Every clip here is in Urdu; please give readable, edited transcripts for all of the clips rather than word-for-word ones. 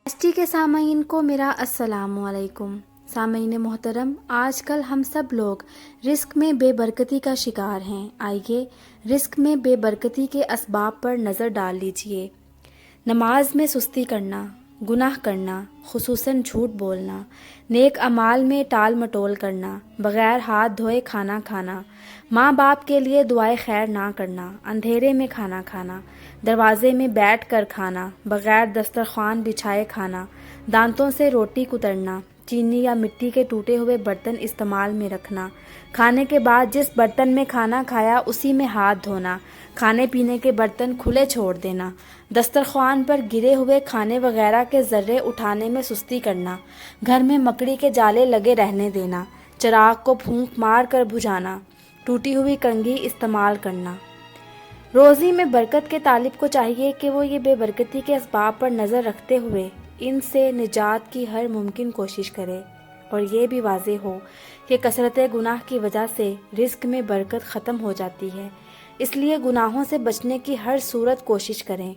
ایس ٹی کے سامعین کو میرا السلام علیکم۔ سامعین محترم، آج کل ہم سب لوگ رزق میں بے برکتی کا شکار ہیں۔ آئیے رزق میں بے برکتی کے اسباب پر نظر ڈال لیجئے۔ نماز میں سستی کرنا، گناہ کرنا، خصوصاً جھوٹ بولنا، نیک اعمال میں ٹال مٹول کرنا، بغیر ہاتھ دھوئے کھانا کھانا، ماں باپ کے لیے دعائے خیر نہ کرنا، اندھیرے میں کھانا کھانا، دروازے میں بیٹھ کر کھانا، بغیر دسترخوان بچھائے کھانا، دانتوں سے روٹی کترنا، چینی یا مٹی کے ٹوٹے ہوئے برتن استعمال میں رکھنا، کھانے کے بعد جس برتن میں کھانا کھایا اسی میں ہاتھ دھونا، کھانے پینے کے برتن کھلے چھوڑ دینا، دسترخوان پر گرے ہوئے کھانے وغیرہ کے ذرے اٹھانے میں سستی کرنا، گھر میں مکڑی کے جالے لگے رہنے دینا، چراغ کو پھونک مار کر بجھانا، ٹوٹی ہوئی کنگھی استعمال کرنا۔ روزی میں برکت کے طالب کو چاہیے کہ وہ یہ بے برکتی کے اسباب پر نظر رکھتے ہوئے ان سے نجات کی ہر ممکن کوشش کرے، اور یہ بھی واضح ہو کہ کثرت گناہ کی وجہ سے رزق میں برکت ختم ہو جاتی ہے، اس لیے گناہوں سے بچنے کی ہر صورت کوشش کریں،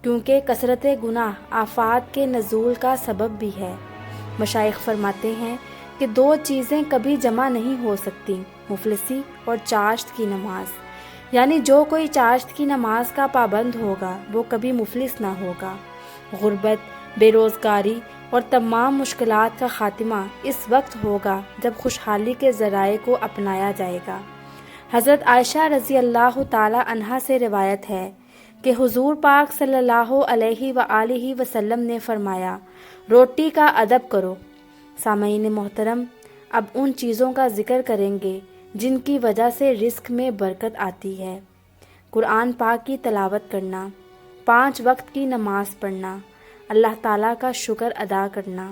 کیونکہ کثرت گناہ آفات کے نزول کا سبب بھی ہے۔ مشائخ فرماتے ہیں کہ دو چیزیں کبھی جمع نہیں ہو سکتی، مفلسی اور چاشت کی نماز، یعنی جو کوئی چاشت کی نماز کا پابند ہوگا وہ کبھی مفلس نہ ہوگا۔ غربت، بے روزگاری اور تمام مشکلات کا خاتمہ اس وقت ہوگا جب خوشحالی کے ذرائع کو اپنایا جائے گا۔ حضرت عائشہ رضی اللہ تعالی عنہا سے روایت ہے کہ حضور پاک صلی اللہ علیہ وآلہ وسلم نے فرمایا، روٹی کا ادب کرو۔ سامعین محترم، اب ان چیزوں کا ذکر کریں گے جن کی وجہ سے رزق میں برکت آتی ہے۔ قرآن پاک کی تلاوت کرنا، 5 وقت کی نماز پڑھنا، اللہ تعالیٰ کا شکر ادا کرنا،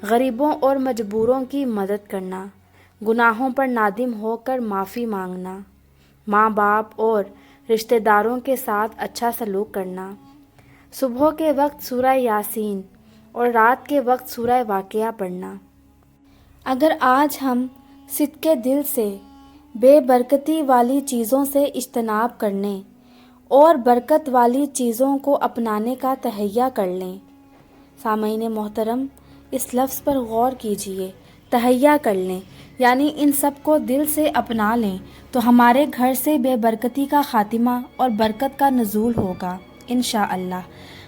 غریبوں اور مجبوروں کی مدد کرنا، گناہوں پر نادم ہو کر معافی مانگنا، ماں باپ اور رشتہ داروں کے ساتھ اچھا سلوک کرنا، صبح کے وقت سورہ یاسین اور رات کے وقت سورہ واقعہ پڑھنا۔ اگر آج ہم صدقے دل سے بے برکتی والی چیزوں سے اجتناب کرنے اور برکت والی چیزوں کو اپنانے کا تہیہ کر لیں۔ سامعین محترم، اس لفظ پر غور کیجئے، تہیہ کر لیں، یعنی ان سب کو دل سے اپنا لیں تو ہمارے گھر سے بے برکتی کا خاتمہ اور برکت کا نزول ہوگا انشاءاللہ۔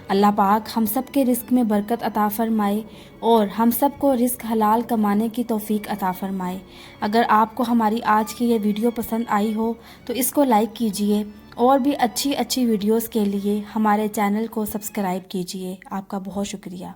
اللہ پاک ہم سب کے رزق میں برکت عطا فرمائے اور ہم سب کو رزق حلال کمانے کی توفیق عطا فرمائے۔ اگر آپ کو ہماری آج کی یہ ویڈیو پسند آئی ہو تو اس کو لائک کیجئے، اور بھی اچھی ویڈیوز کے لیے ہمارے چینل کو سبسکرائب کیجئے۔ آپ کا بہت شکریہ۔